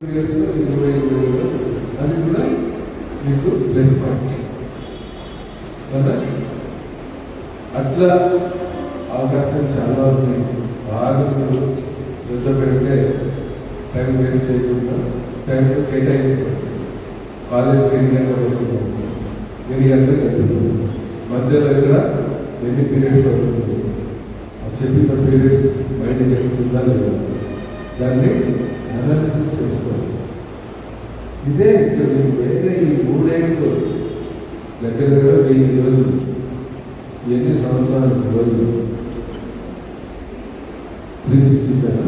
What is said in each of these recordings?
అది కూడా మీకు ప్లస్ పాయింట్ కదా. అట్లా అవకాశం చాలా ఉన్నాయి. బాగా శ్రద్ధ పెడితే టైం వేస్ట్ చేయకుండా టైం కేటాయించుకోండి. కాలేజ్కి 8 గంటలకు వస్తున్నాం, 8 గంటలకు వెళ్తున్నాం, మధ్యలో ఇక్కడ ఎన్ని పీరియడ్స్ అవుతుంది, చెప్పిన పీరియడ్స్ మైండ్ జరుగుతుందా లేదా దాన్ని అనాలిసిస్ చేసుకోవాలి. ఇదే ఇక్కడ వేరే ఈ 3 ఏళ్ళు దగ్గర దగ్గర 1000 రోజులు, ఎన్ని సంవత్సరాలు రోజులు 366 కదా.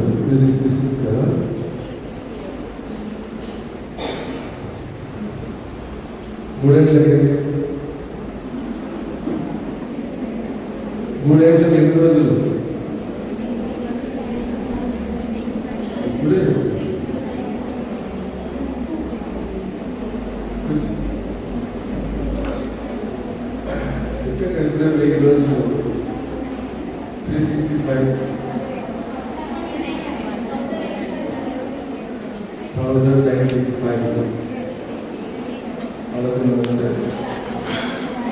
3 ఏళ్ళకి ఎన్ని రోజులు? ఇప్పుడే చెప్పాను, ఇప్పుడే 1000 రోజులు 365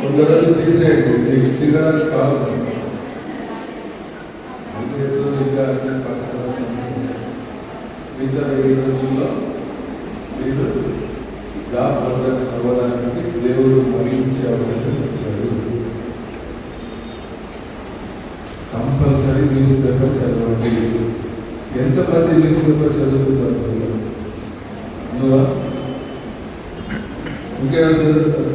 కొంత రోజులు తీసేయండి, మీకు తిరగడానికి కావాలి. మిగతా 1000 రోజుల్లో మీరు జాబ్ ప్రోగ్రెస్ అవ్వడానికి దేవుడు మరించే అవకాశం ఇచ్చారు. కంపల్సరీ న్యూస్ పేపర్ చదవండి. ఎంతమంది న్యూస్ పేపర్ చదువుతున్నారు? నువ్వా? ఇంకేమైనా చదువుతారు?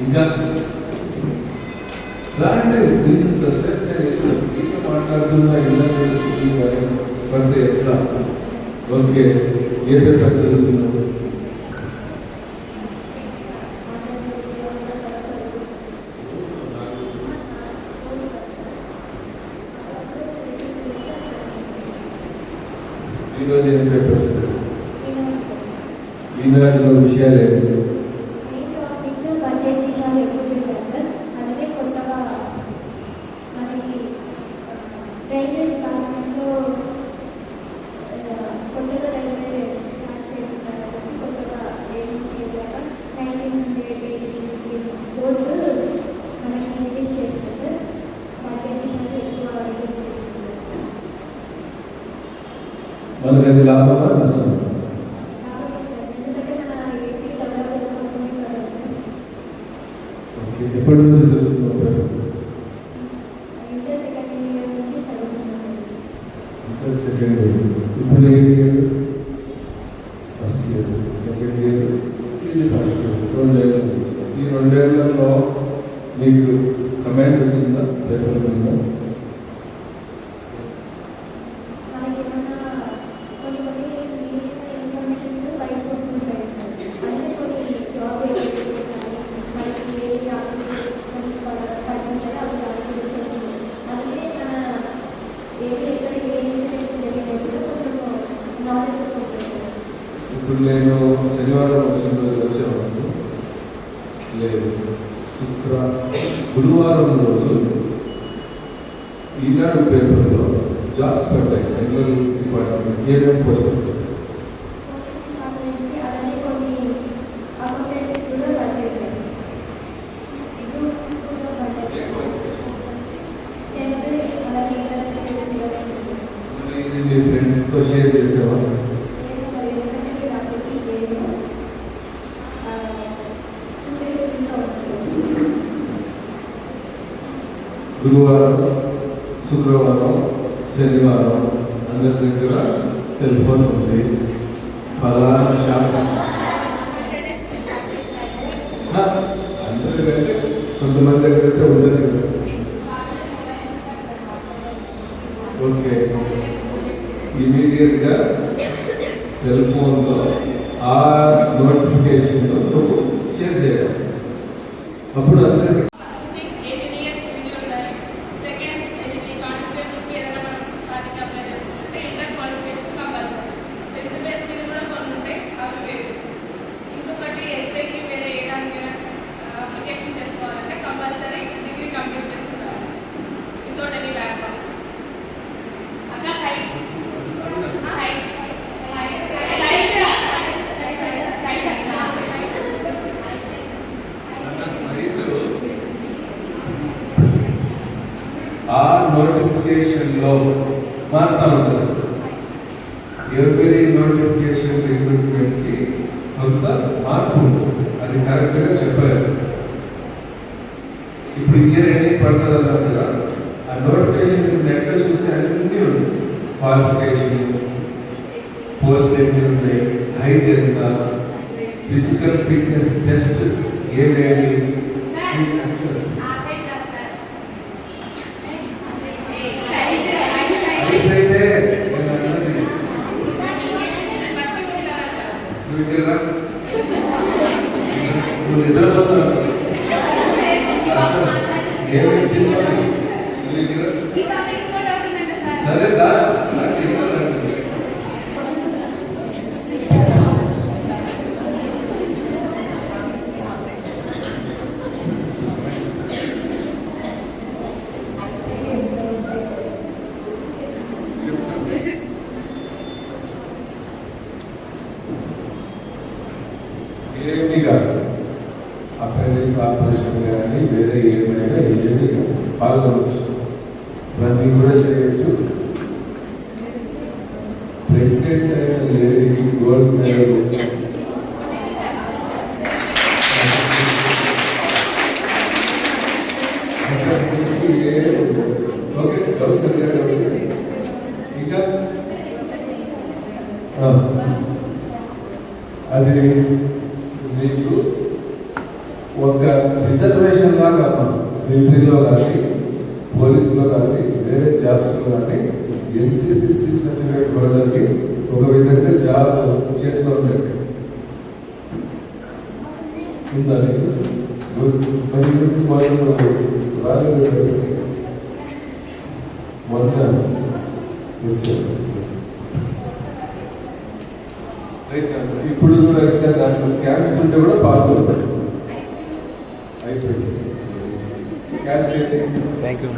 ఇంకా మాట్లాడుతున్నా ఇలా పడితే ఎట్లా? ఓకే, ఏ పేపర్ చదువుతున్నావు? ఈరోజు ఏం పేపర్ చదువు? ఈనాటిలో విషయాలు ఏంటి? మనకు అది లాభమా నష్టమా? ఓకే, ఎప్పటి నుంచి చదువుతున్నావు? Second year. ఇప్పుడు ఏ year? First year. Second year, ఇది ఫస్ట్ ఇయర్. 2 ఏళ్ళు. ఈ 2 ఏళ్లలో మీకు కమెంట్ వచ్చిందా పేపర్ మీద? ఇప్పుడు నేను శనివారం వచ్చిన రోజు వచ్చేవాళ్ళు లేదు, గురువారం రోజు ఈనాడు పేపర్లో జాబ్స్ పడ్డాయి. సెంట్రల్ డిపార్ట్మెంట్ ఏమేమి పోస్ట్ వచ్చాయి? ఇది మీ ఫ్రెండ్స్తో షేర్ చేసేవా? గురువారం, శుక్రవారం, శనివారం అందరి దగ్గర సెల్ ఫోన్ ఉంది. ఫలానా షాప్ అందరికంటే కొంతమంది దగ్గర అయితే ఉండదు కదా. ఓకే, ఇమీడియట్గా సెల్ ఫోన్లో ఆ నోటిఫికేషన్ నువ్వు షేర్ చేయాలి. అప్పుడు అందరికీ కంపల్సరీ డిగ్రీ కంప్లీట్ చేసుకోవాలి. ఇంకా సైడ్ ఎవరి నోటిఫికేషన్ రిక్రూట్మెంట్కి కొంత మార్పు ఉంటుంది, అది కరెక్ట్గా చెప్పలేదు. ఇప్పుడు ఇయర్ ఎండింగ్ పడుతుంది అన్నట్టుగా ఆ నోటిఫికేషన్ నెట్లో చూస్తే అన్నీ ఉంది. క్వాలిఫికేషన్, పోస్ట్ ఏంటి, హైట్ ఎంత, ఫిజికల్ ఫిట్నెస్ టెస్ట్ ఏమేమి, నువ్వు నిద్రపోతున్నావు సరేదా ఏమి కాదు. అపెండిక్స్ ఆపరేషన్ కానీ వేరే ఏమైనా ఏమి పాల్గొనవచ్చు, రన్నింగ్ కూడా చేయొచ్చు. ప్రెగ్నెంట్ అయిన లేడీకి గోల్డ్ మెడల్ ఇంకా అది మీకు ఒక రిజర్వేషన్ లాగా మిలిటరీలో కానీ పోలీసులో కానీ వేరే జాబ్స్లో కానీ ఎన్సిసిసి సర్టిఫికేట్ హోల్డర్కి ఒక విధంగా జాబ్ చేతిలో ఉన్నట్టు ఉందని మొన్న వచ్చారు. ఇప్పుడు కూడా ఇంకా దాంట్లో క్యాంప్స్ ఉంటే కూడా పాల్గొంటారు. అయిపోయింది. Thank you.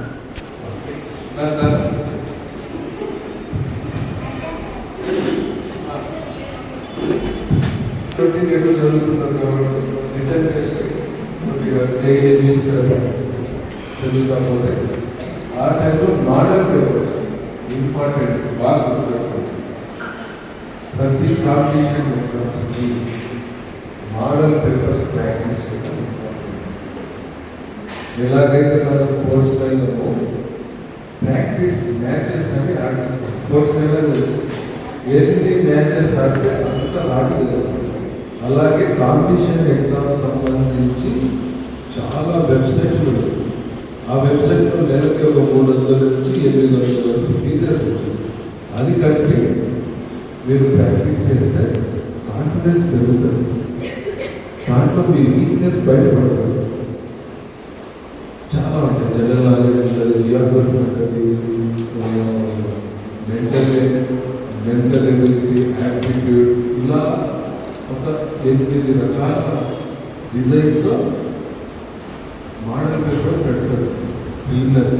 చదువుతున్నారు కాబట్టి రిటర్న్ టెస్ట్ డైలీ న్యూస్ చదువుతా పోతే ఆ టైంలో మోడల్ పేపర్స్ ఇంపార్టెంట్ బాగా గుర్తుపెట్టుకోండి. ప్రతి కాంపిటీషన్ ఎగ్జామ్స్కి మోడల్ పేపర్స్ ప్రాక్టీస్ చేయడం. ఎలాగైతే మన స్పోర్ట్స్ మైన్లో ప్రాక్టీస్ మ్యాచెస్ అని ఆడిస్తాం. స్పోర్ట్స్ మైన్లో తెలుసు ఎన్ని మ్యాచెస్ ఆడితే అంత రాదు. అలాగే కాంపిటీషన్ ఎగ్జామ్ సంబంధించి చాలా వెబ్సైట్లు ఉన్నాయి. ఆ వెబ్సైట్లో నెలకి ఒక 300 నుంచి 800 వరకు ఫీజెస్ ఉంటుంది. అది కలిపి మీరు ప్రాక్టీస్ చేస్తే కాన్ఫిడెన్స్ పెరుగుతుంది. దాంట్లో మీ వీక్నెస్ బయటపడుతుంది. చాలా ఉంటాయి. జనరల్ నాలెడ్జ్ ఉంటుంది, జియోగ్రఫీ ఉంటుంది, మెంటల్ ఎబిలిటీ, యాప్టిట్యూడ్, ఇలా ఒక 8 రకాల డిజైన్తో మోడల్ పేపర్ పెడతారు ప్రిలిమినరీ.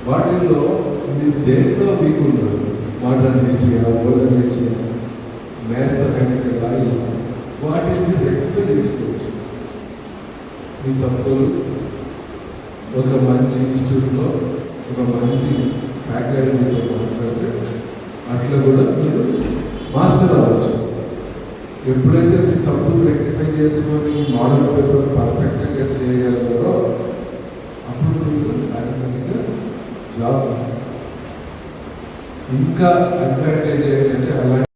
వాటిల్లో మీరు దేంట్లో వీక్ ఉన్నారు, modern history, olden history, mathematical, ఇలా వాటిని రెక్టిఫై చేసుకోవచ్చు. మీ తప్పులు ఒక మంచి ఇన్స్టిట్యూట్లో ఒక మంచి ఫ్యాకల్టీతో మాట్లాడితే అట్లా కూడా మీరు మాస్టర్ అవ్వచ్చు. ఎప్పుడైతే మీ తప్పులు రెక్టిఫై చేసుకొని మోడల్ పేపర్ పర్ఫెక్ట్గా చేయగలరో అప్పుడు మీకు ఆటోమేటిక్గా జాబ్. ఇంకా అడ్వాంటేజ్ ఏంటంటే అలాంటి